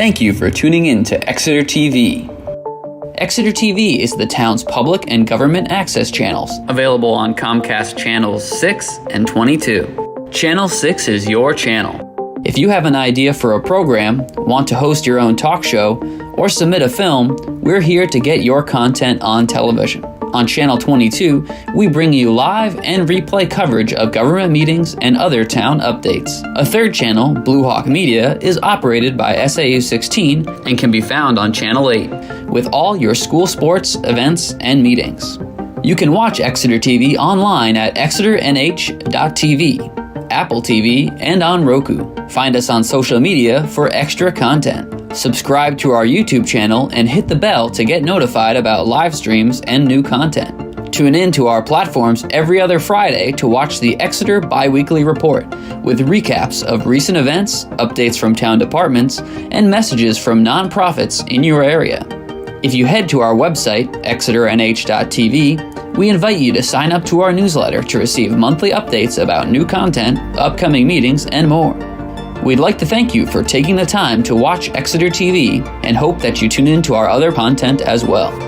Thank you for tuning in to Exeter TV. Exeter TV is the town's public and government access channels, available on Comcast Channels 6 and 22. Channel 6 is your channel. If you have an idea for a program, want to host your own talk show, or submit a film, we're here to get your content on television. On Channel 22, we bring you live and replay coverage of government meetings and other town updates. A third channel, Blue Hawk Media, is operated by SAU 16 and can be found on Channel 8, with all your school sports, events, and meetings. You can watch Exeter TV online at exeternh.tv, Apple TV, and on Roku. Find us on social media for extra content. Subscribe to our YouTube channel and hit the bell to get notified about live streams and new content. Tune in to our platforms every other Friday to watch the Exeter Biweekly Report with recaps of recent events, updates from town departments, and messages from nonprofits in your area. If you head to our website, exeternh.tv, we invite you to sign up to our newsletter to receive monthly updates about new content, upcoming meetings, and more. We'd like to thank you for taking the time to watch Exeter TV and hope that you tune in to our other content as well.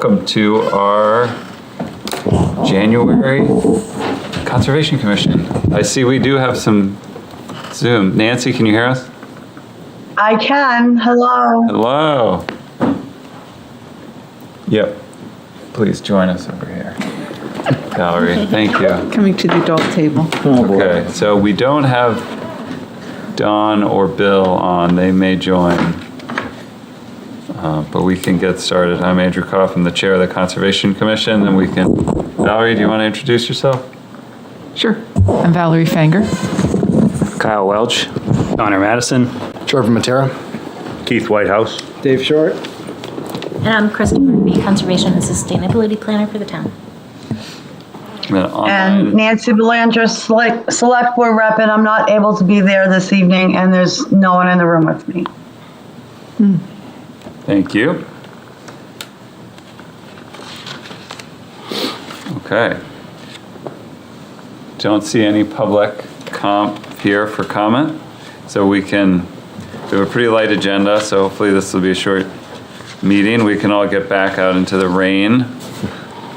welcome to our January Conservation Commission. I see we do have some Zoom. Nancy, can you hear us? I can. Hello. Hello. Yep. Please join us over here. Valerie, thank you. Coming to the adult table. Okay, so we don't have Don or Bill on. They may join, but we can get started. I'm Andrew Koff. I'm the chair of the Conservation Commission, and we can... Valerie, do you want to introduce yourself? Sure. I'm Valerie Fanger. Kyle Welch. Connor Madison. Trevor Matera. Keith Whitehouse. Dave Short. And I'm Kristen Murphy, Conservation and Sustainability Planner for the town. And Nancy Belanger, select board rep, and I'm not able to be there this evening, and there's no one in the room with me. Thank you. Okay. Don't see any public here for comment, so we have a pretty light agenda, so hopefully this will be a short meeting. We can all get back out into the rain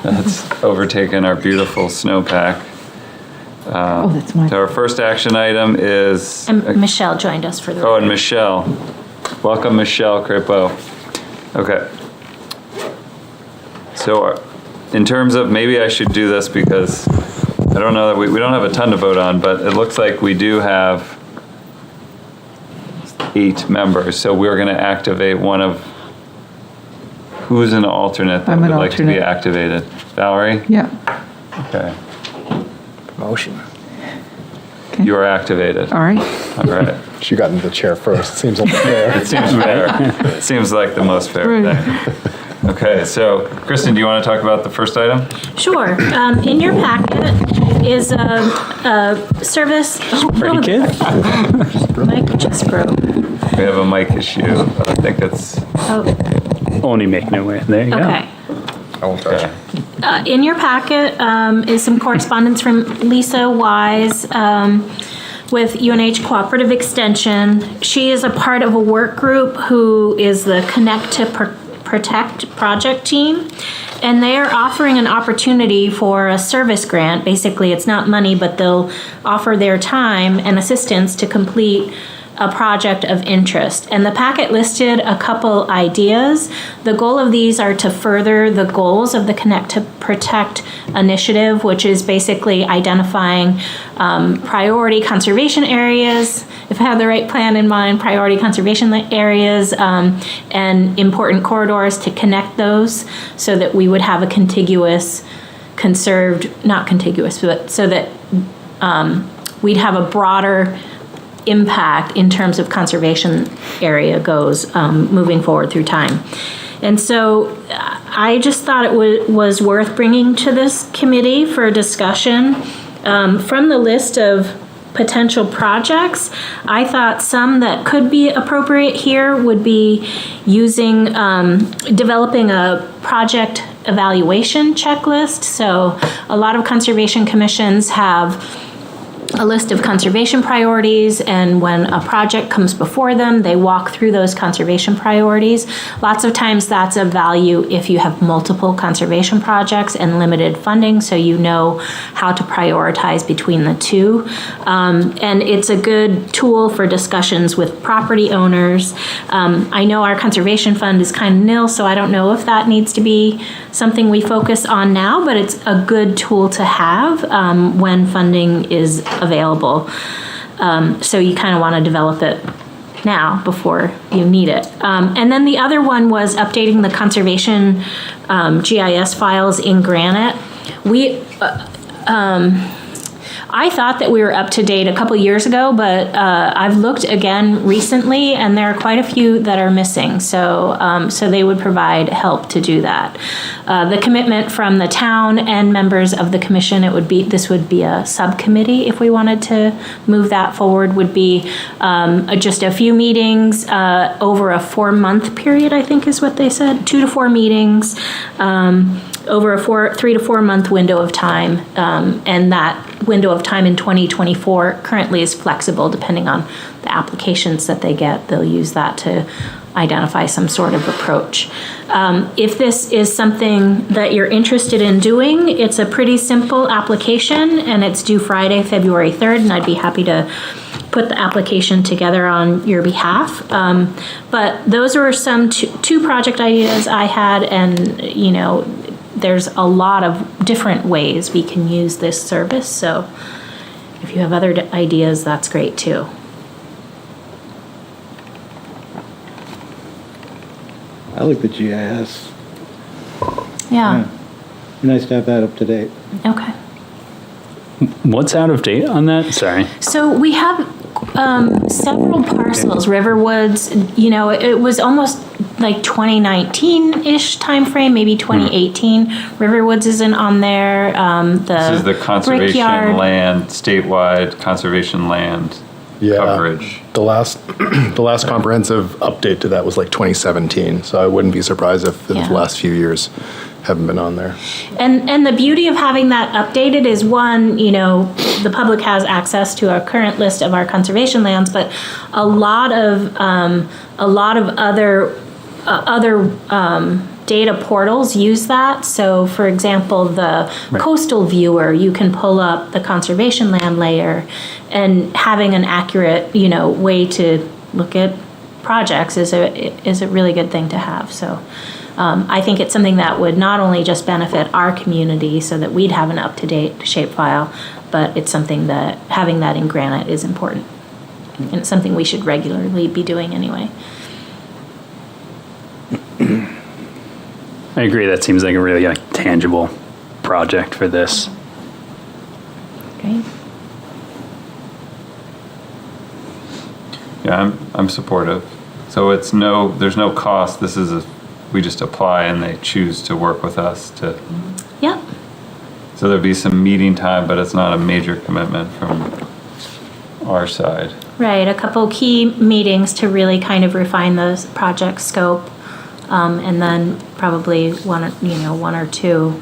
that's overtaken our beautiful snowpack. That's mine. So our first action item is... And Michelle joined us for the... Oh, and Michelle. Welcome, Michelle Crepeau. Okay. So in terms of, maybe I should do this because I don't know that we don't have a ton to vote on, but it looks like we do have 8 members. So we're going to activate one of... Who's an alternate that I'm would an like to be alternate. activated? Valerie? Yeah. Okay. Promotion. Okay. You are activated. All right. All right. She got into the chair first. Seems like fair. It seems fair. It seems like the most fair Right. thing. Okay, so Kristen, do you want to talk about the first item? Sure. In your packet is a service... Pretty kid. Mike just broke. We have a mic issue. I think it's... Oh, Only making it way. There you okay. I won't touch Okay. it. In your packet is some correspondence from Lisa Wise with UNH Cooperative Extension. She is a part of a work group who is the Connect to Protect project team, and they are offering an opportunity for a service grant. Basically, it's not money, but they'll offer their time and assistance to complete a project of interest. And the packet listed a couple ideas. The goal of these are to further the goals of the Connect to Protect initiative, which is basically identifying priority conservation areas, if I have the right plan in mind, priority conservation areas and important corridors to connect those so that we would have a contiguous, conserved, not contiguous, but so that we'd have a broader impact in terms of conservation area goes moving forward through time. And so I just thought it was worth bringing to this committee for discussion. From the list of potential projects, I thought some that could be appropriate here would be using, developing a project evaluation checklist. So a lot of conservation commissions have a list of conservation priorities, and when a project comes before them, they walk through those conservation priorities. Lots of times that's of value if you have multiple conservation projects and limited funding, so you know how to prioritize between the two. And it's a good tool for discussions with property owners. I know our conservation fund is kind of nil, so I don't know if that needs to be something we focus on now, but it's a good tool to have when funding is available. So you kind of want to develop it now before you need it. And then the other one was updating the conservation GIS files in Granite. I thought that we were up to date a couple years ago, but I've looked again recently, and there are quite a few that are missing. So, so they would provide help to do that. The commitment from the town and members of the commission, this would be a subcommittee if we wanted to move that forward. Would be just a few meetings over a 4-month period, I think is what they said. 2 to 4 meetings. Over a 3 to 4 month window of time, and that window of time in 2024 currently is flexible depending on the applications that they get. They'll use that to identify some sort of approach. If this is something that you're interested in doing, it's a pretty simple application, and it's due Friday, February 3rd, and I'd be happy to put the application together on your behalf. But those were some two project ideas I had, and there's a lot of different ways we can use this service. So if you have other ideas, that's great too. I like the GIS. Yeah. Be nice to have that up to date. Okay. What's out of date on that? Sorry. So we have several parcels, Riverwoods, it was almost like 2019-ish timeframe, maybe 2018. Riverwoods isn't on there. This is the conservation Brickyard. land, statewide conservation land coverage. The last comprehensive update to that was like 2017, so I wouldn't be surprised if the Yeah. last few years haven't been on there. And the beauty of having that updated is, one, the public has access to our current list of our conservation lands, but a lot of other data portals use that. So for example, the coastal viewer, you can pull up the conservation land layer, and having an accurate, way to look at projects is a really good thing to have. So I think it's something that would not only just benefit our community so that we'd have an up-to-date shapefile, but it's something that having that in Granite is important. And it's something we should regularly be doing anyway. I agree. That seems like a really tangible project for this. Great. Yeah, I'm supportive. So there's no cost. We just apply and they choose to work with us to. Yep. So there'd be some meeting time, but it's not a major commitment from our side. Right, a couple key meetings to really kind of refine the project scope, and then probably one or two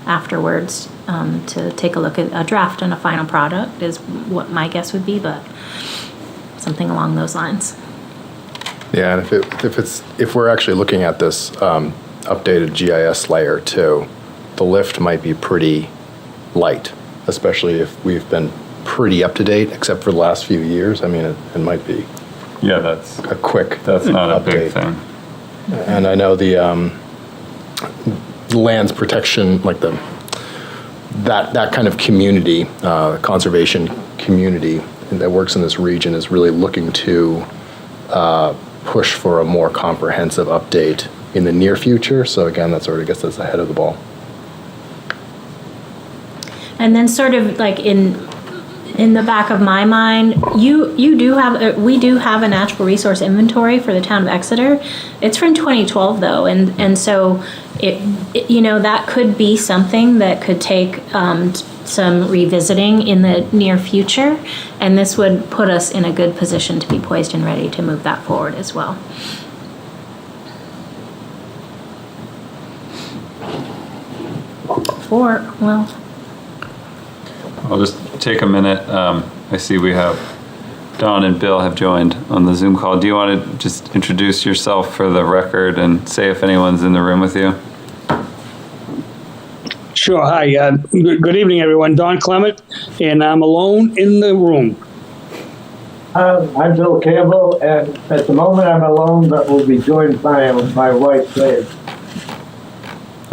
afterwards to take a look at a draft and a final product is what my guess would be, but something along those lines. Yeah, and if we're actually looking at this updated GIS layer too, the lift might be pretty light, especially if we've been pretty up to date, except for the last few years. I mean, it might be Yeah, that's a quick. not a big update. thing. And I know the lands protection, like that kind of community, conservation community that works in this region is really looking to push for a more comprehensive update in the near future. So again, that sort of gets us ahead of the ball. And then sort of like in the back of my mind, we do have a natural resource inventory for the town of Exeter. It's from 2012 though, and so it that could be something that could take some revisiting in the near future, and this would put us in a good position to be poised and ready to move that forward as well. I'll just take a minute. I see we have Don and Bill have joined on the Zoom call. Do you want to just introduce yourself for the record and say if anyone's in the room with you? Sure. Hi. Good evening, everyone. Don Clement, and I'm alone in the room. I'm Bill Campbell, and at the moment I'm alone, but will be joined by my wife, Liz.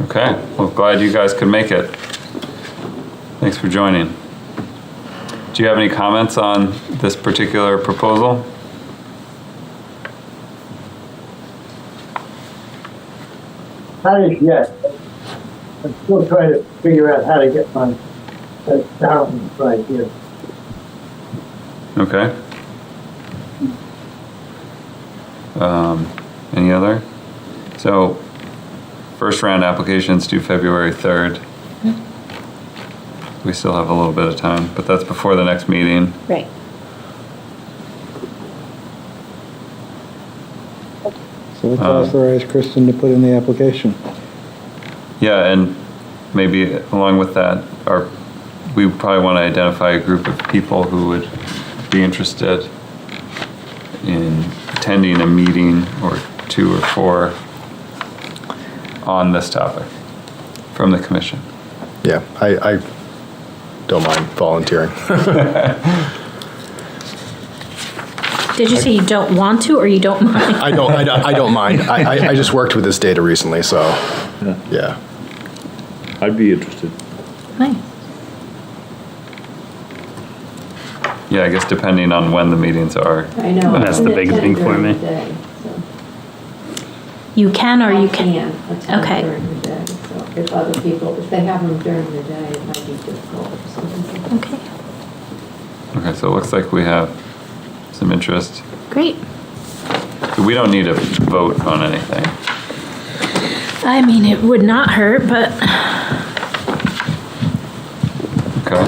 Okay, well, glad you guys could make it. Thanks for joining. Do you have any comments on this particular proposal? Not yet. I'm still trying to figure out how to get my down right here. Okay. Any other? So, first round applications due February 3rd. We still have a little bit of time, but that's before the next meeting. Right. So let's authorize Kristen to put in the application. Yeah, and maybe along with that, we probably want to identify a group of people who would be interested in attending a meeting or 2 or 4 on this topic from the commission. Yeah, I don't mind volunteering. Did you say you don't want to, or you don't mind? I don't mind. I just worked with this data recently, so, yeah. I'd be interested. Nice. Yeah, I guess depending on when the meetings are. I know. That's the big thing for me. You can, or you can. Attend Okay. during the day. So if other people, if they have them during the day, it might be difficult or something. Okay, Okay, so it looks like we have some interest. great. We don't need a vote on anything. I mean, it would not hurt, but Okay.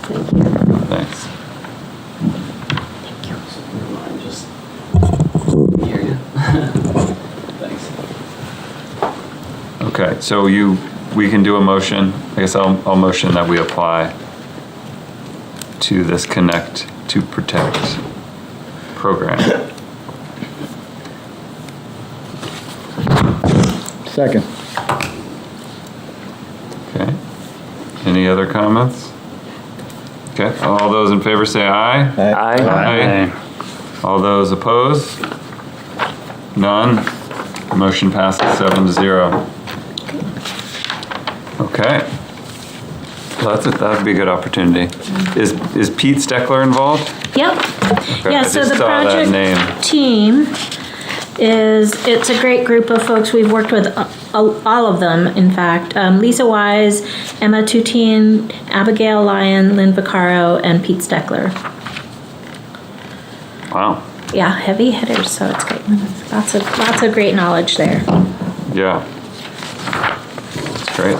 Thank you. Thanks. Okay, so we can do a motion. I guess I'll motion that we apply to this Connect to Protect program. Second. Okay. Any other comments? Okay, all those in favor say aye. Aye. All those opposed? None. Motion passes 7-0. Okay. Well, that'd be a good opportunity. Is Pete Steckler involved? yep. Okay, Yeah, I so just the saw that project name. team it's a great group of folks. We've worked with all of them, in fact. Lisa Wise, Emma Tutine, Abigail Lyon, Lynn Vaccaro, and Pete Steckler. Wow. Yeah, heavy hitters, so it's great. Lots of great knowledge there. Yeah. That's great.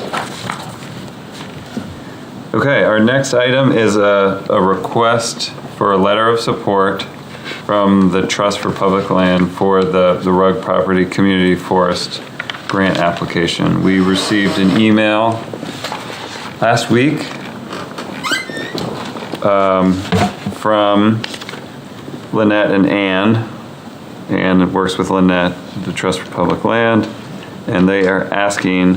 Okay, our next item is a request for a letter of support from the Trust for Public Land for the Rugg Property Community Forest grant application. We received an email last week from Lynette and Ann. Ann works with Lynette, the Trust for Public Land, and they are asking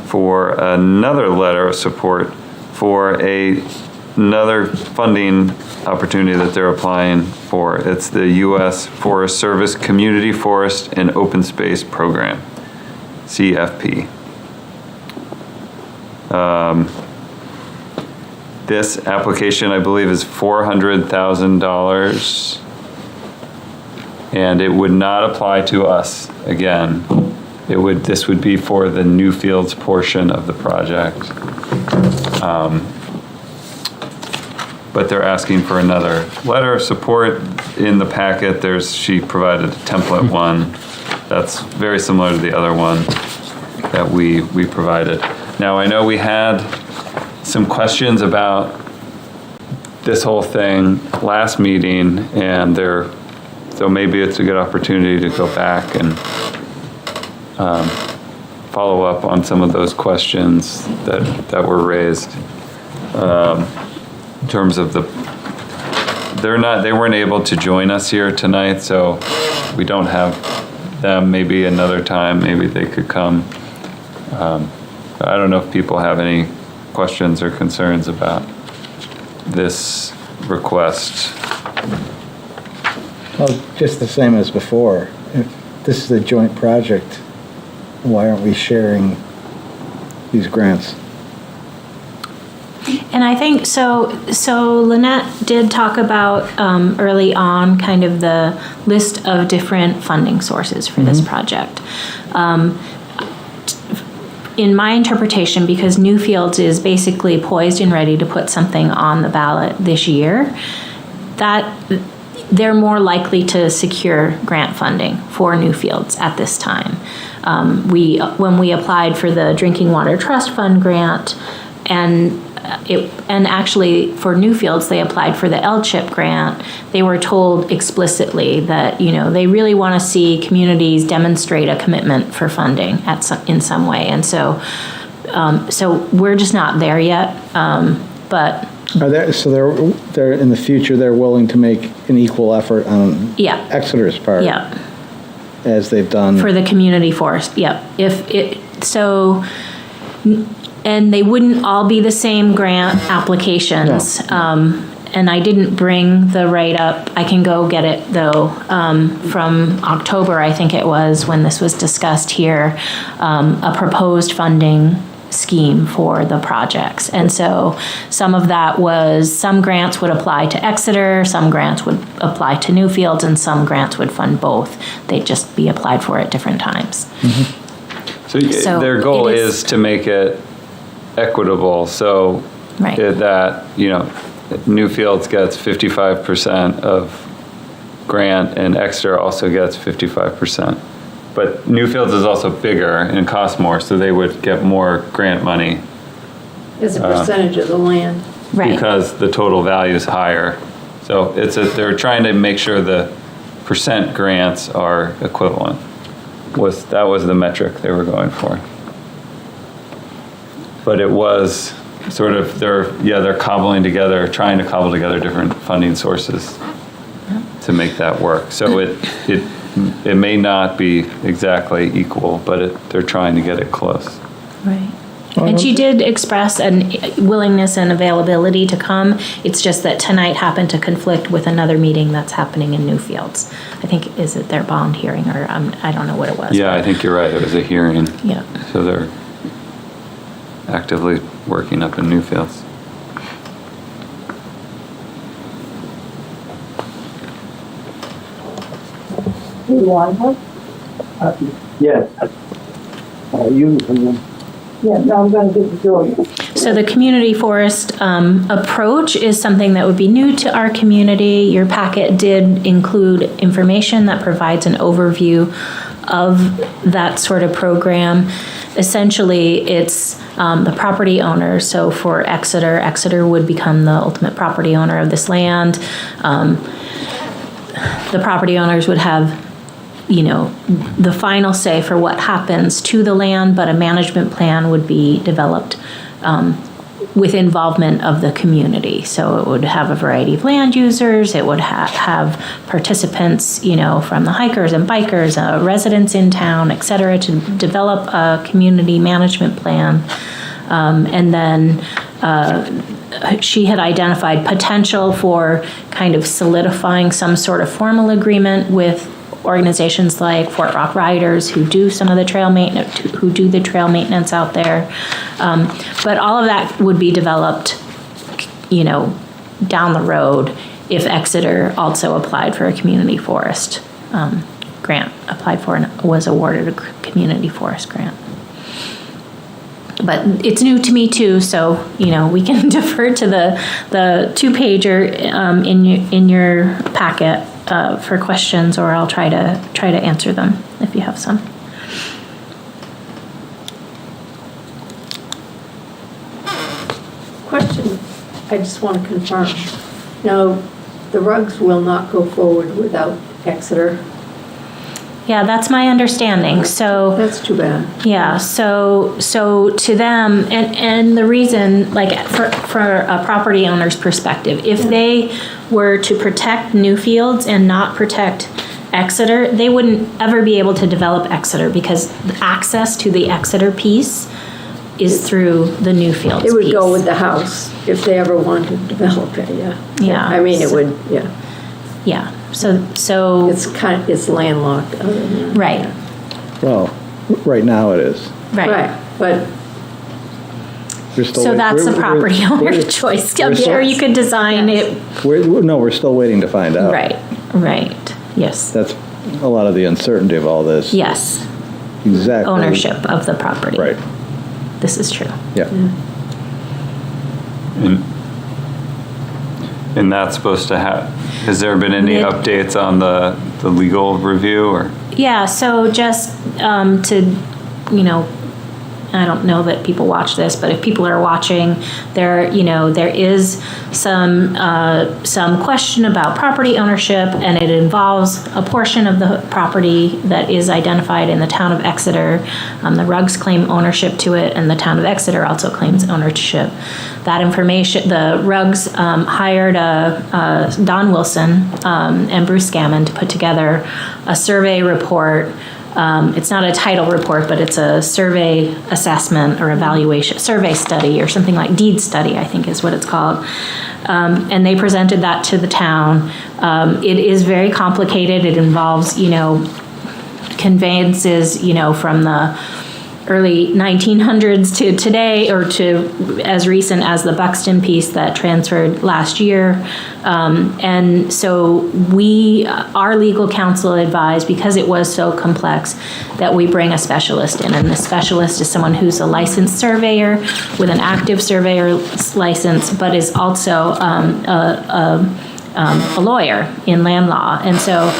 for another letter of support for another funding opportunity that they're applying for. It's the U.S. Forest Service Community Forest and Open Space Program, CFP. This application, I believe, is $400,000, and it would not apply to us again. This would be for the Newfields portion of the project. But they're asking for another letter of support. In the packet, she provided a template one that's very similar to the other one that we provided. Now, I know we had some questions about this whole thing last meeting, and so maybe it's a good opportunity to go back and follow up on some of those questions that were raised. In terms of they weren't able to join us here tonight, so we don't have them. Maybe another time, maybe they could come. I don't know if people have any questions or concerns about this request. Well, just the same as before. If this is a joint project, why aren't we sharing these grants? And I think so Lynette did talk about early on kind of the list of different funding sources for this project. In my interpretation, because Newfields is basically poised and ready to put something on the ballot this year, that they're more likely to secure grant funding for Newfields at this time. When we applied for the Drinking Water Trust Fund grant, and actually for Newfields, they applied for the LCHIP grant. They were told explicitly that, they really want to see communities demonstrate a commitment for funding in some way. And so we're just not there yet. But They're in the future, they're willing to make an equal effort on Yeah. Exeter's part? Yeah. As they've done? For the community forest, yep. And they wouldn't all be the same grant applications. And I didn't bring the write-up. I can go get it, though, from October, I think it was, when this was discussed here, a proposed funding scheme for the projects. And so some of that was, some grants would apply to Exeter, some grants would apply to Newfields, and some grants would fund both. They'd just be applied for at different times. So their goal is to make it equitable, so Right. that, Newfields gets 55% of grant and Exeter also gets 55%. But Newfields is also bigger and costs more, so they would get more grant money As a percentage of the land. Right. because the total value is higher. So they're trying to make sure the percent grants are equivalent. That was the metric they were going for. But it was sort of, they're trying to cobble together different funding sources to make that work. So it may not be exactly equal, but they're trying to get it close. Right. And she did express a willingness and availability to come. It's just that tonight happened to conflict with another meeting that's happening in Newfields. I think, is it their bond hearing, or I don't know what it was. Yeah, I think you're right. It was a hearing. Yeah. So they're actively working up in Newfields. Yes. Yeah, no, I'm going to give it to you. So the community forest approach is something that would be new to our community. Your packet did include information that provides an overview of that sort of program. Essentially, it's the property owner. So for Exeter would become the ultimate property owner of this land. The property owners would have the final say for what happens to the land, but a management plan would be developed with involvement of the community. So it would have a variety of land users, it would have participants, from the hikers and bikers, residents in town, et cetera, to develop a community management plan. And then she had identified potential for kind of solidifying some sort of formal agreement with organizations like Fort Rock Riders, who do some of the trail maintenance, out there. But all of that would be developed, down the road if Exeter also applied for a community forest grant, applied for and was awarded a community forest grant. But it's new to me too, so we can defer to the 2-pager in your packet for questions, or I'll try to answer them if you have some. Question, I just want to confirm. Now, the rugs will not go forward without Exeter. Yeah, that's my understanding. So that's too bad. Yeah, so to them, and the reason, like for a property owner's perspective, if they were to protect Newfields and not protect Exeter, they wouldn't ever be able to develop Exeter because access to the Exeter piece is through the Newfields piece. It would go with the house if they ever wanted to develop it, yeah. Yeah. I mean, it would, yeah. Yeah, so. It's landlocked. Other than that. Right. Well, right now it is. Right. But. So that's the property owner's choice. I'm sure you could design it. We're still waiting to find out. Right, yes. That's a lot of the uncertainty of all this. Yes. Exactly. Ownership of the property. Right. This is true. Yeah. And that's supposed to have, has there been any updates on the legal review or? Yeah, so just to, I don't know that people watch this, but if people are watching, there is some question about property ownership, and it involves a portion of the property that is identified in the town of Exeter. The Ruggs claim ownership to it, and the town of Exeter also claims ownership. That information, the Ruggs hired Don Wilson and Bruce Gammon to put together a survey report. It's not a title report, but it's a survey assessment or evaluation, survey study or something like deed study, I think is what it's called. And they presented that to the town. It is very complicated. It involves, conveyances, from the early 1900s to today, or to as recent as the Buxton piece that transferred last year. And so our legal counsel advised, because it was so complex, that we bring a specialist in. And the specialist is someone who's a licensed surveyor with an active surveyor's license, but is also a lawyer in land law. And so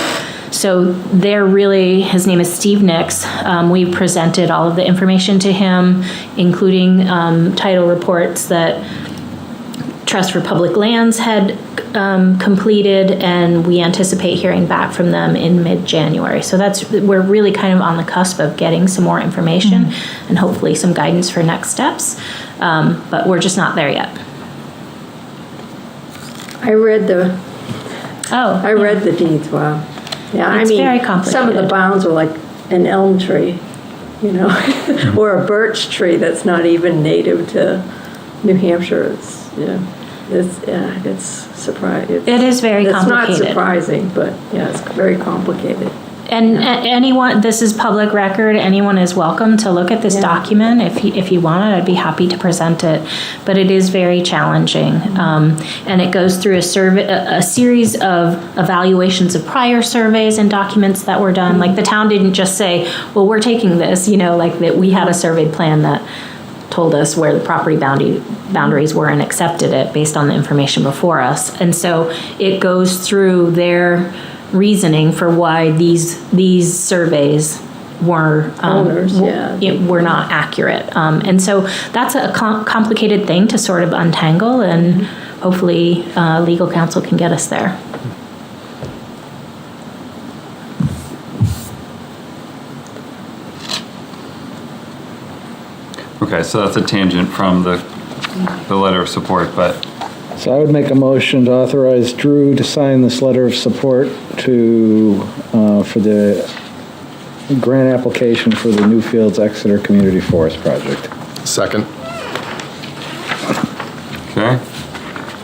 they're really, his name is Steve Nix. We presented all of the information to him, including title reports that Trust for Public Lands had completed, and we anticipate hearing back from them in mid-January. So we're really kind of on the cusp of getting some more information and hopefully some guidance for next steps, but we're just not there yet. I read the deeds, wow. Yeah, It's very complicated. Some of the bounds are like an elm tree, or a birch tree that's not even native to New Hampshire. It's surprising. It is very complicated. It's not surprising, but it's very complicated. And anyone, this is public record, anyone is welcome to look at this document. If you want it, I'd be happy to present it. But it is very challenging. And it goes through a series of evaluations of prior surveys and documents that were done. Like the town didn't just say, well, we're taking this, like that we had a survey plan that told us where the property boundaries were and accepted it based on the information before us. And so it goes through their reasoning for why these surveys were were not accurate, and so that's a complicated thing to sort of untangle, and hopefully legal counsel can get us there. Okay, so that's a tangent from the letter of support, but So I would make a motion to authorize Drew to sign this letter of support for the grant application for the Newfields Exeter Community Forest Project. Second. okay.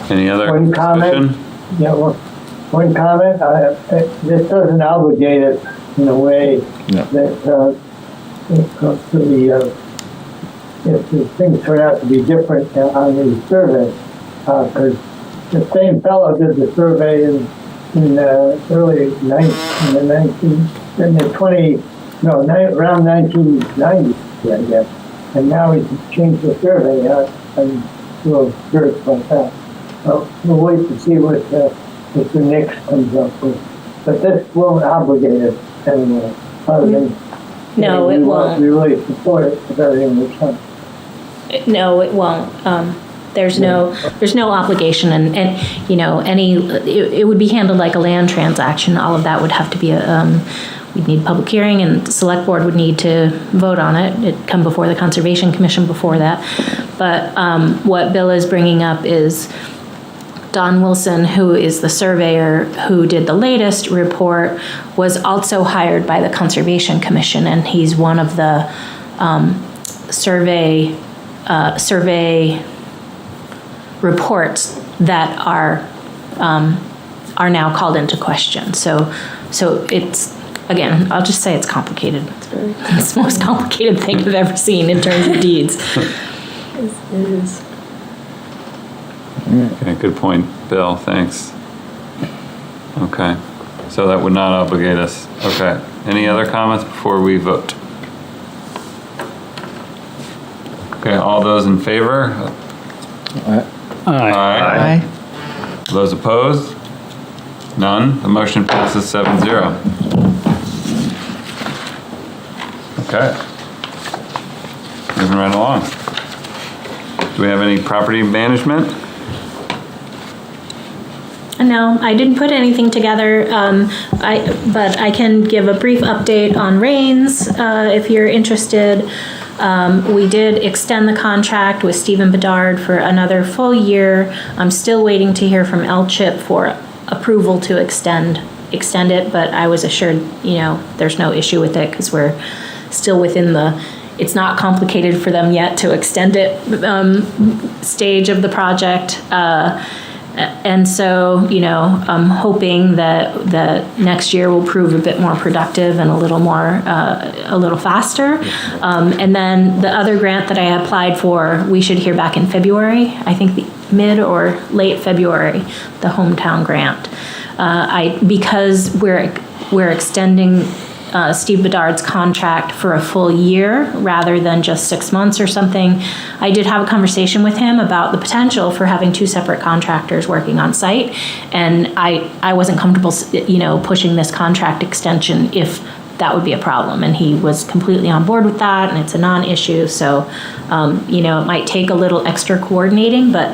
Any other One comment. discussion? Yeah, one comment. This doesn't obligate us in a way that if the things turn out to be different on the survey, because the same fellow did the survey in the early around 1990, I guess, and now he's changed the survey. I'm real curious about that. We'll wait to see what Mr. Nix comes up with. But this won't obligate us anymore. No, it won't. We really support it with everything we've done. No, it won't. There's no obligation, and it would be handled like a land transaction. All of that would have to be we'd need public hearing, and the select board would need to vote on it. It'd come before the Conservation Commission before that. But what Bill is bringing up is Don Wilson, who is the surveyor who did the latest report, was also hired by the Conservation Commission, and he's one of the survey reports that are now called into question. So it's, again, I'll just say it's complicated. It's the most complicated thing I've ever seen in terms of deeds. It is. Okay, good point, Bill, thanks. Okay, so that would not obligate us. Okay, any other comments before we vote? Okay, all those in favor? Aye. Those opposed? None. The motion passes 7-0. moving right along. Do we have any property management? No, I didn't put anything together, but I can give a brief update on Rains, if you're interested. We did extend the contract with Stephen Bedard for another full year. I'm still waiting to hear from LCHIP for approval to extend it, but I was assured, there's no issue with it because we're still within it's not complicated for them yet to extend it stage of the project. And so, I'm hoping that next year will prove a bit more productive and a little faster. And then the other grant that I applied for, we should hear back in February. I think the mid or late February, the hometown grant. Because we're extending Steve Bedard's contract for a full year rather than just 6 months or something. I did have a conversation with him about the potential for having two separate contractors working on site, and I wasn't comfortable, pushing this contract extension if that would be a problem, and he was completely on board with that, and it's a non-issue. So, it might take a little extra coordinating, but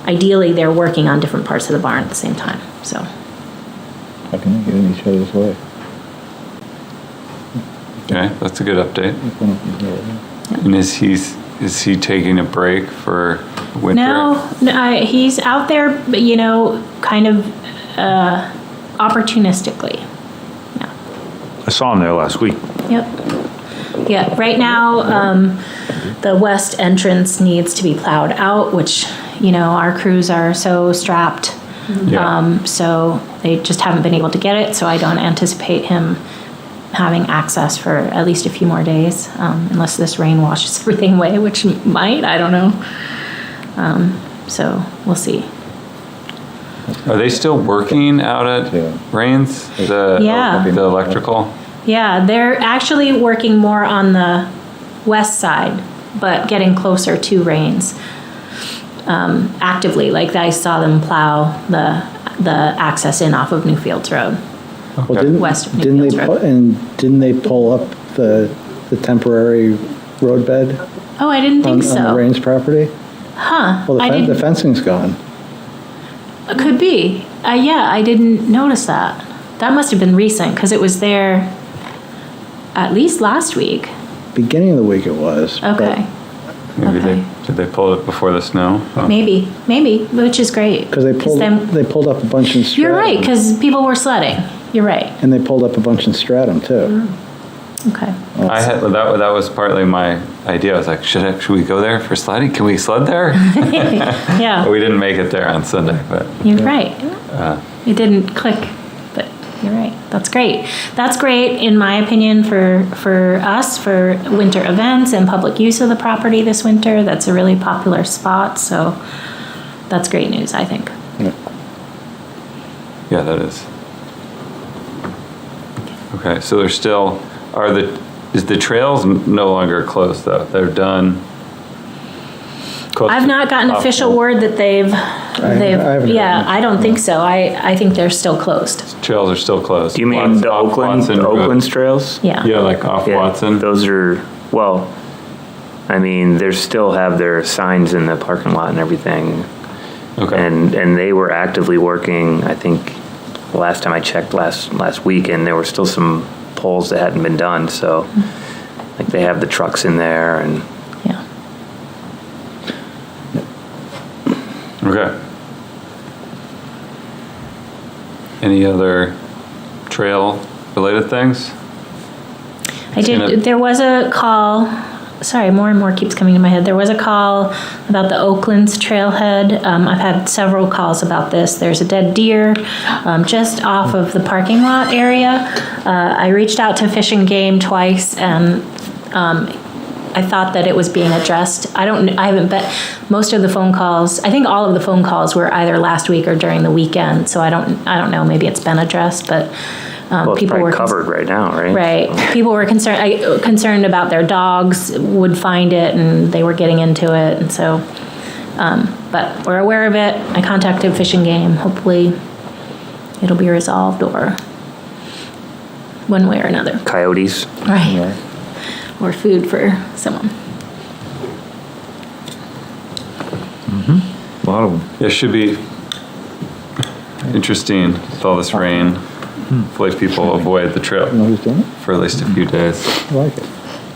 ideally they're working on different parts of the barn at the same time. So, how can they get in each other's way? Okay, that's a good update. And is he taking a break for winter? No, he's out there, kind of opportunistically. Yeah. I saw him there last week. Yep. Yeah, right now, the west entrance needs to be plowed out, which, our crews are so strapped. Yeah. So they just haven't been able to get it, so I don't anticipate him having access for at least a few more days, unless this rain washes everything away, which might, I don't know. So we'll see. Are they still working out at Rains? Yeah. The electrical? Yeah, they're actually working more on the west side, but getting closer to Rains actively. Like I saw them plow the access in off of Newfields Road. Okay. Well, West of didn't Newfields they pull up the temporary road bed Oh, I didn't think so. on the Rains property? Huh. Well, I the didn't. fencing's gone. Could be. Yeah, I didn't notice that. That must have been recent because it was there at least last week. Beginning of the week it was. Okay. Maybe Okay. did they pull it before the snow? Oh. Maybe, which is great. Because they pulled up a bunch in Stratham. You're right, because people were sledding. You're right. And they pulled up a bunch in Stratham too. Okay. I had that was partly my idea. I was like, should we go there for sledding? Can we sled there? Yeah. But we didn't make it there on Sunday, but You're right. It didn't click, but you're right. That's great. That's great, in my opinion, for us, for winter events and public use of the property this winter. That's a really popular spot, so that's great news, I think. yeah, that is. Okay, so there's still is the trails no longer closed though? They're done. I've not gotten official word that they've. I don't think so. I think they're still closed. Trails are still closed. Do you mean the Oakland's trails? Yeah. Yeah, like off Watson. Those are, well, I mean, they still have their signs in the parking lot and everything. Okay. And they were actively working, I think, the last time I checked last week, and there were still some poles that hadn't been done, so like they have the trucks in there and. Yeah. Okay. Any other trail-related things? I did. There was a call. Sorry, more and more keeps coming to my head. There was a call about the Oakland's trailhead. I've had several calls about this. There's a dead deer just off of the parking lot area. I reached out to Fish and Game twice, and I thought that it was being addressed. I haven't bet. Most of the phone calls, I think all of the phone calls were either last week or during the weekend. So I don't know. Maybe it's been addressed, but. Well, it's people probably were covered right now, right? Right. People were concerned about their dogs would find it, and they were getting into it, and so. But we're aware of it. I contacted Fish and Game. Hopefully, it'll be resolved, or one way or another. Coyotes. Right. Or food for someone. A lot of them. It should be interesting with all this rain. Hopefully people avoid the trip You know who's doing it? for at least a few days I like it.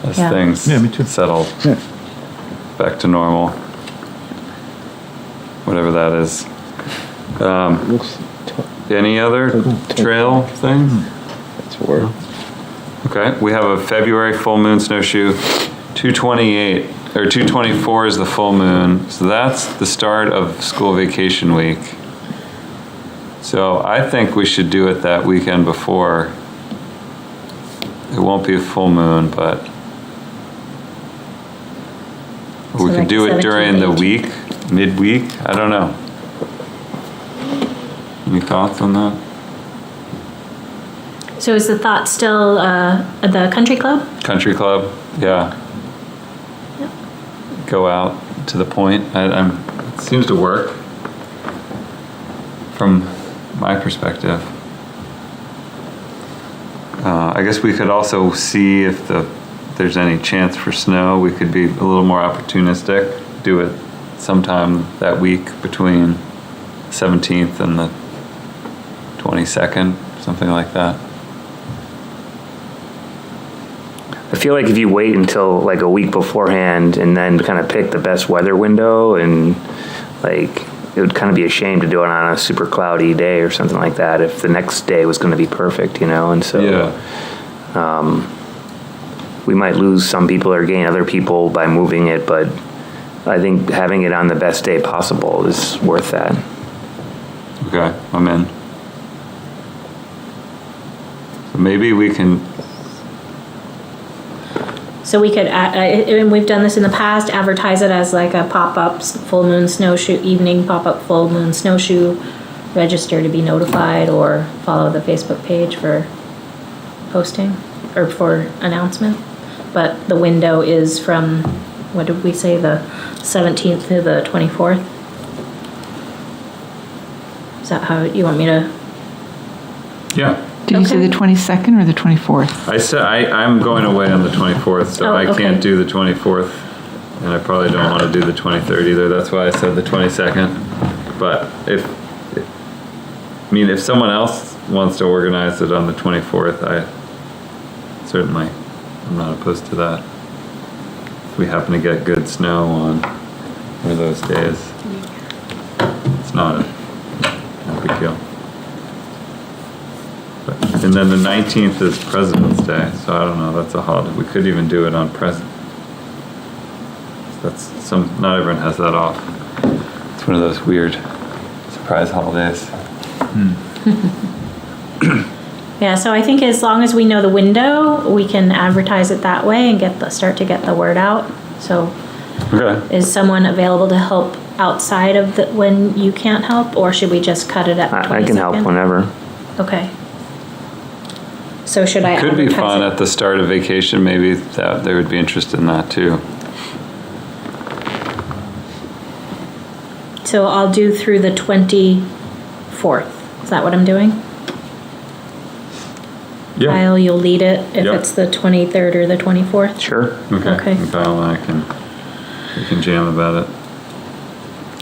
as Yeah. things Yeah, me too. settle Yeah. back to normal. Whatever that is. Looks, Any other trail things? that's a word. Okay, we have a February full moon snowshoe, 228, or 224 is the full moon. So that's the start of school vacation week. So I think we should do it that weekend before. It won't be a full moon, but we So could like do it 17th, during the 18th. week, midweek, I don't know. Any thoughts on that? So is the thought still at the country club? Country club, yeah. Go out to the point. It seems to work from my perspective. I guess we could also see if there's any chance for snow. We could be a little more opportunistic. Do it sometime that week between 17th and the 22nd, something like that. I feel like if you wait until like a week beforehand and then kind of pick the best weather window, and like it would kind of be a shame to do it on a super cloudy day or something like that if the next day was going to be perfect, you know? And so we might lose some people or gain other people by moving it, but I think having it on the best day possible is worth that. Okay, I'm in. So maybe we can. So we could, and we've done this in the past, advertise it as like a pop-up full moon snowshoe, evening pop-up full moon snowshoe, register to be notified, or follow the Facebook page for posting or for announcement. But the window is from, what did we say, the 17th to the 24th? Is that how you want me to? Yeah. Did you say Okay. the 22nd or the 24th? I said I'm going away on the 24th, so Oh, I okay. can't do the 24th, and I probably don't want to do the 23rd either. That's why I said the 22nd. But if someone else wants to organize it on the 24th, I'm not opposed to that. If we happen to get good snow on one of those days, it's not a big deal. And then the 19th is President's Day, so I don't know, that's a holiday. We could even do it on not everyone has that off. It's one of those weird surprise holidays. Yeah, so I think as long as we know the window, we can advertise it that way and start to get the word out. So Okay. is someone available to help outside of when you can't help, or should we just cut it at the 22nd? I can help whenever. Okay. So should I Could be advertise fun it? at the start of vacation, maybe that they would be interested in that too. So I'll do through the 24th. Is that what I'm doing? Yeah. Kyle, you'll lead it if Yep. it's the 23rd or the 24th? Sure. Okay. And Kyle and we can jam about it.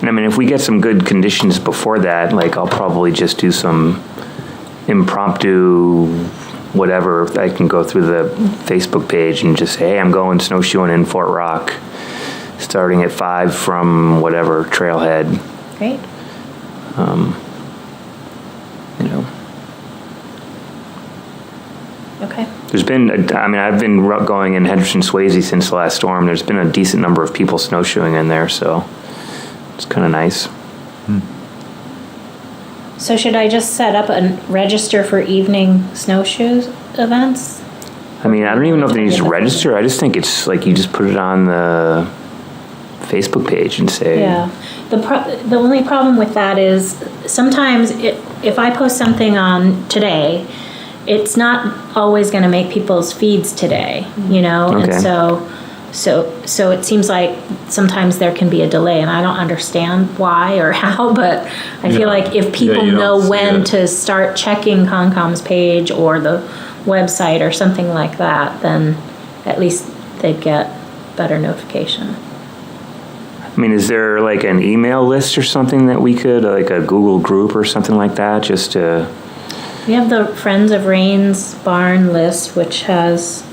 And I mean, if we get some good conditions before that, like I'll probably just do some impromptu whatever. I can go through the Facebook page and just say, hey, I'm going snowshoeing in Fort Rock, starting at 5 from whatever trailhead. Great. You know, Okay. there's been, I've been going in Henderson Swayze since the last storm. There's been a decent number of people snowshoeing in there, so it's kind of nice. So should I just set up a register for evening snowshoes events? I mean, I don't even know if they need to register. I just think it's like you just put it on the Facebook page and say, Yeah. The only problem with that is sometimes if I post something on today, it's not always going to make people's feeds today, you know? Okay. And so it seems like sometimes there can be a delay, and I don't understand why or how, but I feel like if people you don't know see when it. to start checking Concom's page or the website or something like that, then at least they'd get better notification. I mean, is there like an email list or something that we could, like a Google group or something like that, just to? We have the Friends of Rains Barn list, which has,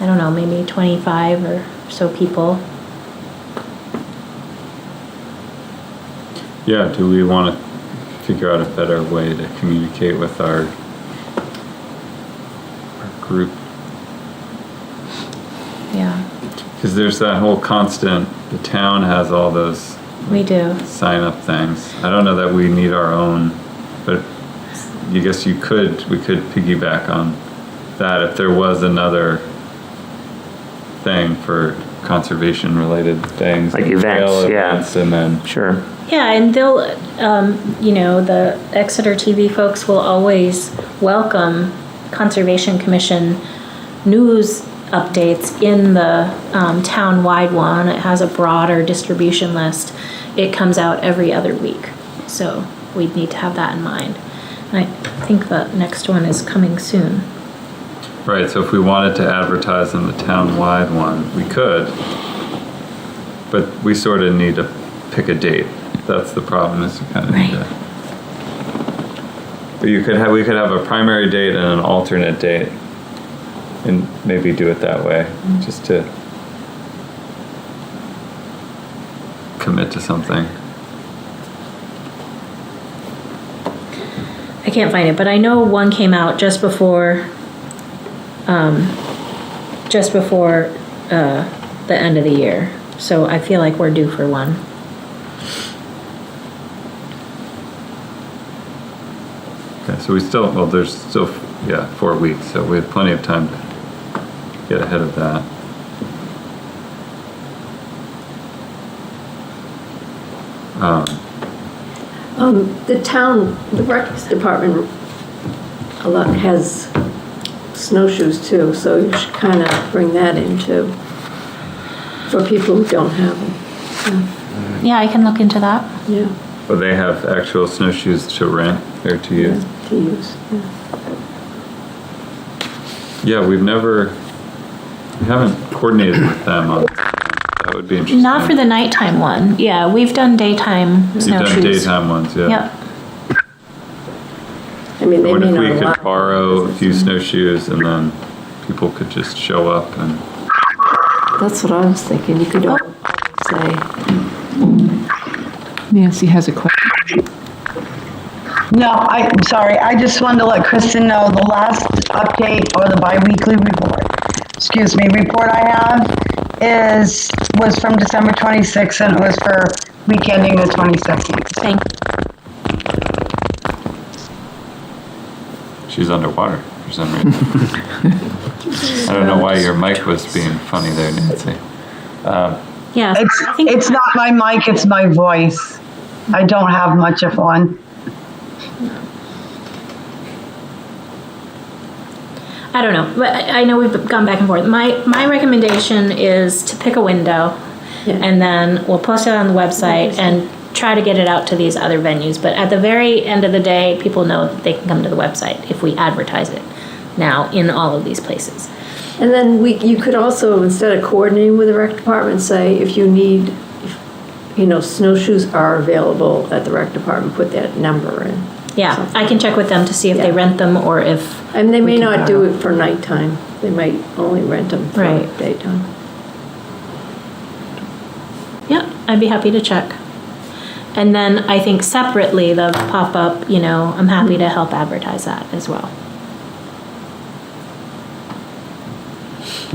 I don't know, maybe 25 or so people. Yeah, do we want to figure out a better way to communicate with our group? Yeah, Because there's that whole constant, the town has all those we do. sign up things. I don't know that we need our own, but I guess we could piggyback on that if there was another thing for conservation related things. Like events, trail yeah. events, and then. Sure. Yeah, and they'll, the Exeter TV folks will always welcome Conservation Commission news updates in the town-wide one. It has a broader distribution list. It comes out every other week, so we'd need to have that in mind. And I think the next one is coming soon. Right, so if we wanted to advertise in the town-wide one, we could, but we sort of need to pick a date. That's the problem, is you kind of need to. But we could have a primary date and an alternate date, and maybe do it that way, just to commit to something. I can't find it, but I know one came out just before the end of the year. So I feel like we're due for one. Okay, so there's still, 4 weeks, so we have plenty of time to get ahead of that. The rec department has snowshoes too, so you should kind of bring that in too, for people who don't have them. Yeah, I can look into that. Yeah. But they have actual snowshoes to rent or to use? To use, Yeah, we haven't coordinated with them on, that would be interesting. Not for the nighttime one. Yeah, we've done daytime You've snowshoes. done daytime ones, yeah. Yep. I mean, they What may if not we allow. could borrow a few snowshoes and then people could just show up and, That's what I was thinking, you could always say. Nancy has a question. No, I'm sorry, I just wanted to let Kristen know the last update or the bi-weekly report I have was from December 26th, and it was for week ending the 22nd. Thank she's underwater for some reason. I don't know why your mic was being funny there, Nancy. Yeah. It's not my mic, it's my voice. I don't have much of one. I don't know, but I know we've gone back and forth. My recommendation is to pick a window, and then we'll post it on the website and try to get it out to these other venues. But at the very end of the day, people know that they can come to the website if we advertise it now in all of these places. And then you could also, instead of coordinating with the rec department, say if you need, snowshoes are available at the rec department, put that number in. Yeah, I can check with them to see if they rent them or if. And they may we can not borrow. do it for nighttime. They might only rent them for Right. daytime. Yeah, I'd be happy to check. And then I think separately, the pop-up, I'm happy to help advertise that as well.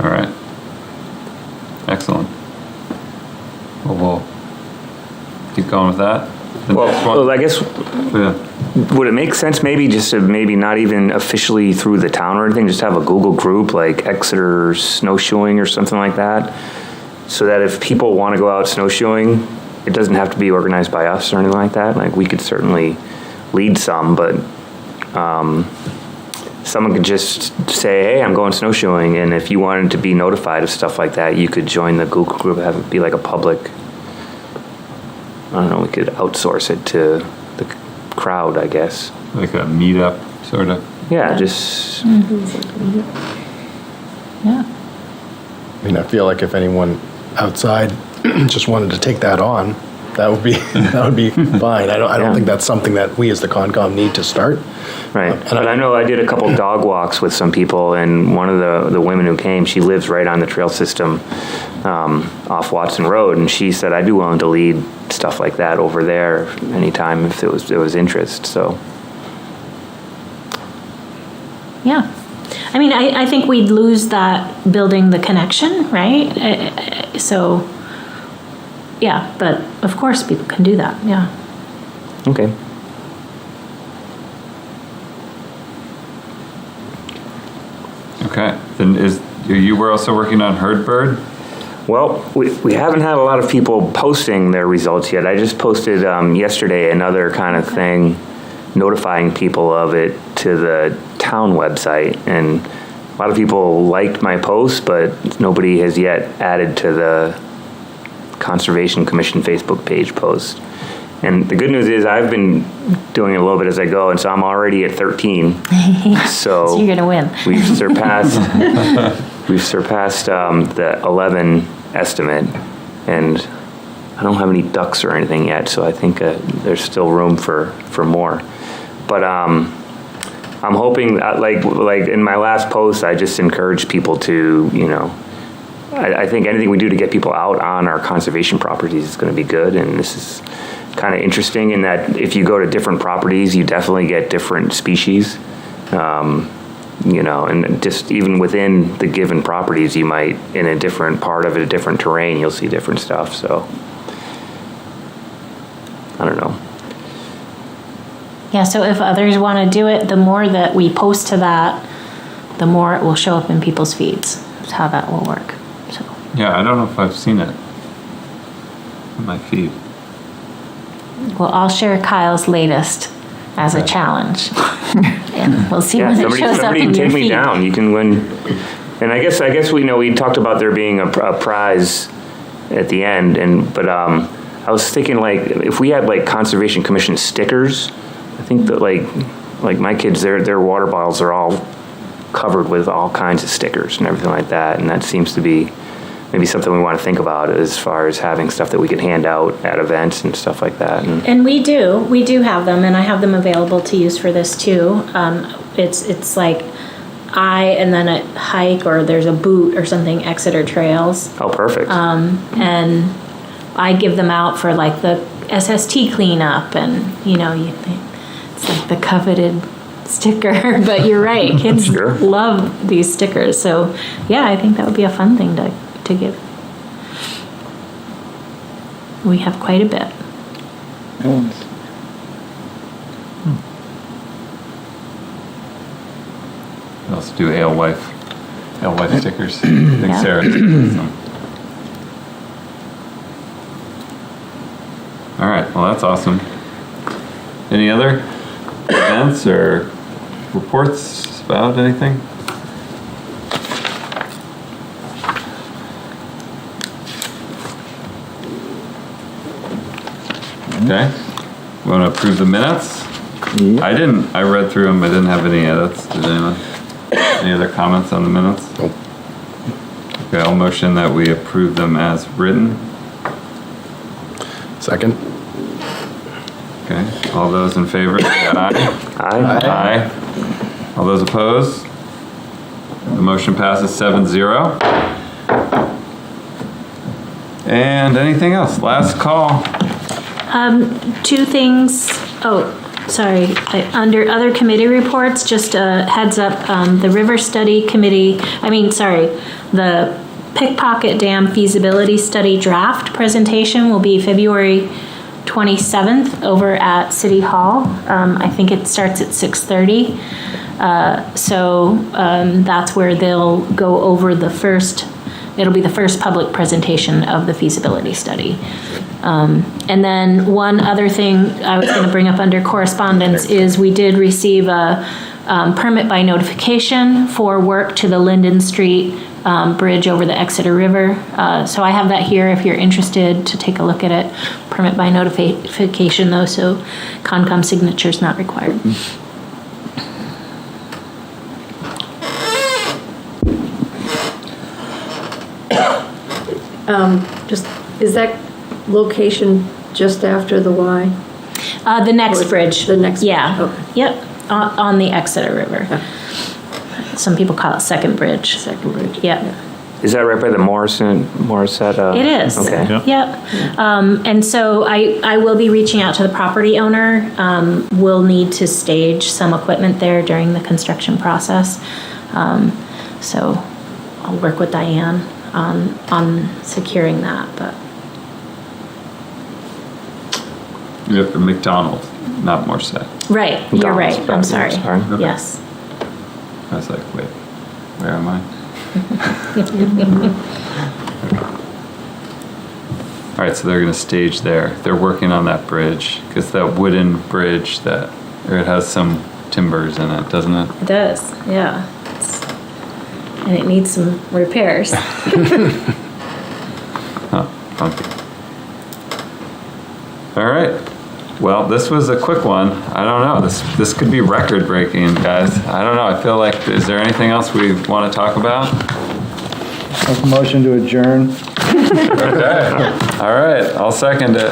All right. Excellent. Well, we'll keep going with that. The next one- Well, I guess, Yeah. would it make sense maybe just to maybe not even officially through the town or anything, just have a Google group like Exeter snowshoeing or something like that? So that if people want to go out snowshoeing, it doesn't have to be organized by us or anything like that. Like we could certainly lead some, but someone could just say, hey, I'm going snowshoeing. And if you wanted to be notified of stuff like that, you could join the Google group, have it be like a public, I don't know, we could outsource it to the crowd, I guess. Like a meetup, sort of. Yeah, just. Yeah. I mean, I feel like if anyone outside just wanted to take that on, that would be fine. I don't think that's something that we as the Concom need to start. Right. And I know I did a couple dog walks with some people, and one of the women who came, she lives right on the trail system off Watson Road, and she said, I'd be willing to lead stuff like that over there anytime if there was interest. So. Yeah. I mean, I think we'd lose that building the connection, right? So, yeah, but of course people can do that, yeah. Okay. Okay, then you were also working on Herd Bird? Well, we haven't had a lot of people posting their results yet. I just posted yesterday another kind of thing, notifying people of it to the town website, and a lot of people liked my post, but nobody has yet added to the Conservation Commission Facebook page post. And the good news is I've been doing it a little bit as I go, and so I'm already at 13. So you're gonna win. We've surpassed the 11 estimate, and I don't have any ducks or anything yet, so I think there's still room for more. But I'm hoping, like in my last post, I just encourage people to, I think anything we do to get people out on our conservation properties is going to be good, and this is kind of interesting in that if you go to different properties, you definitely get different species. And just even within the given properties, you might, in a different part of it, a different terrain, you'll see different stuff. So, I don't know. Yeah, so if others want to do it, the more that we post to that, the more it will show up in people's feeds. That's how that will work. So. Yeah, I don't know if I've seen it in my feed. Well, I'll share Kyle's latest as a challenge. And we'll see when it shows up in your feed. Take me down. You can win. And I guess we talked about there being a prize at the end, but I was thinking if we had Conservation Commission stickers, I think that like my kids, their water bottles are all covered with all kinds of stickers and everything like that, and that seems to be maybe something we want to think about as far as having stuff that we can hand out at events and stuff like that. And we do have them, and I have them available to use for this too. It's like and then a hike, or there's a boot or something, Exeter Trails. Oh, perfect. And I give them out for the SST cleanup, and you think it's like the coveted sticker, but you're right, kids Sure. love these stickers. So yeah, I think that would be a fun thing to give. We have quite a bit. We also do alewife stickers. I think Yeah. Sarah did some. All right, well, that's awesome. Any other events or reports about anything? Okay, we want to approve the minutes? Yep. I read through them, I didn't have any edits. Did anyone? Any other comments on the minutes? Nope. Okay, I'll motion that we approve them as written. Second. Okay, all those in favor, say aye. Aye. Aye. All those opposed? The motion passes 7-0. And anything else? Last call. Two things. Oh, sorry. Under other committee reports, just a heads up, the River Study Committee, the Pickpocket Dam Feasibility Study draft presentation will be February 27th over at City Hall. I think it starts at 6:30. So that's where they'll go over it'll be the first public presentation of the feasibility study. And then one other thing I was going to bring up under correspondence is we did receive a permit by notification for work to the Linden Street bridge over the Exeter River. So I have that here if you're interested to take a look at it. Permit by notification though, so Concom signature is not required. Just Is that location just after the Y? The next bridge. The next Yeah. bridge, okay. Yep, on the Exeter River. Some people call it Second Bridge. Second bridge. Yep. Is that right by the Morrissette? It is. Okay. Yep. And so I will be reaching out to the property owner. We'll need to stage some equipment there during the construction process. So I'll work with Diane on securing that, but. You have for McDonald's, not Morset. Right, you're right. McDonald's, I'm sorry. Okay. Yes. I was like, wait, where am I? All right, so they're gonna stage there. They're working on that bridge, because that wooden bridge or it has some timbers in it, doesn't it? It does, yeah. And it needs some repairs. Oh, funky. All right. Well, this was a quick one. I don't know. This could be record breaking, guys. I don't know. I feel like, is there anything else we want to talk about? Make a motion to adjourn. Okay. All right. I'll second it.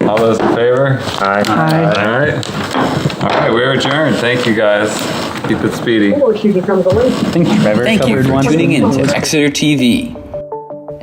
All those in favor? Aye. All right. All right. We're adjourned. Thank you, guys. Keep it speedy. Thank you for tuning in to Exeter TV.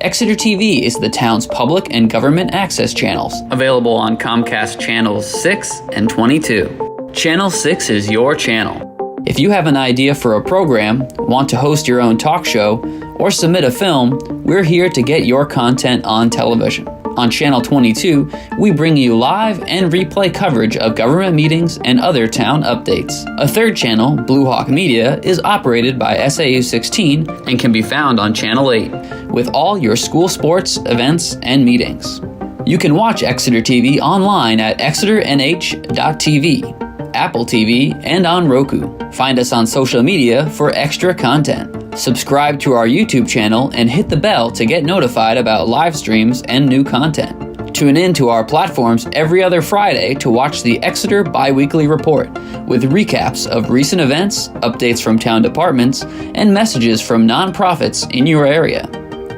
Exeter TV is the town's public and government access channels, available on Comcast Channels 6 and 22. Channel 6 is your channel. If you have an idea for a program, want to host your own talk show, or submit a film, we're here to get your content on television. On Channel 22, we bring you live and replay coverage of government meetings and other town updates. A third channel, Blue Hawk Media, is operated by SAU 16 and can be found on Channel 8, with all your school sports, events, and meetings. You can watch Exeter TV online at exeternh.tv, Apple TV, and on Roku. Find us on social media for extra content. Subscribe to our YouTube channel and hit the bell to get notified about live streams and new content. Tune in to our platforms every other Friday to watch the Exeter Biweekly Report, with recaps of recent events, updates from town departments, and messages from nonprofits in your area.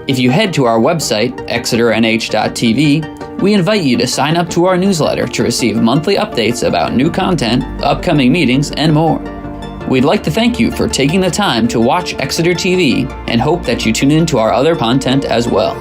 If you head to our website, exeternh.tv, we invite you to sign up to our newsletter to receive monthly updates about new content, upcoming meetings, and more. We'd like to thank you for taking the time to watch Exeter TV and hope that you tune in to our other content as well.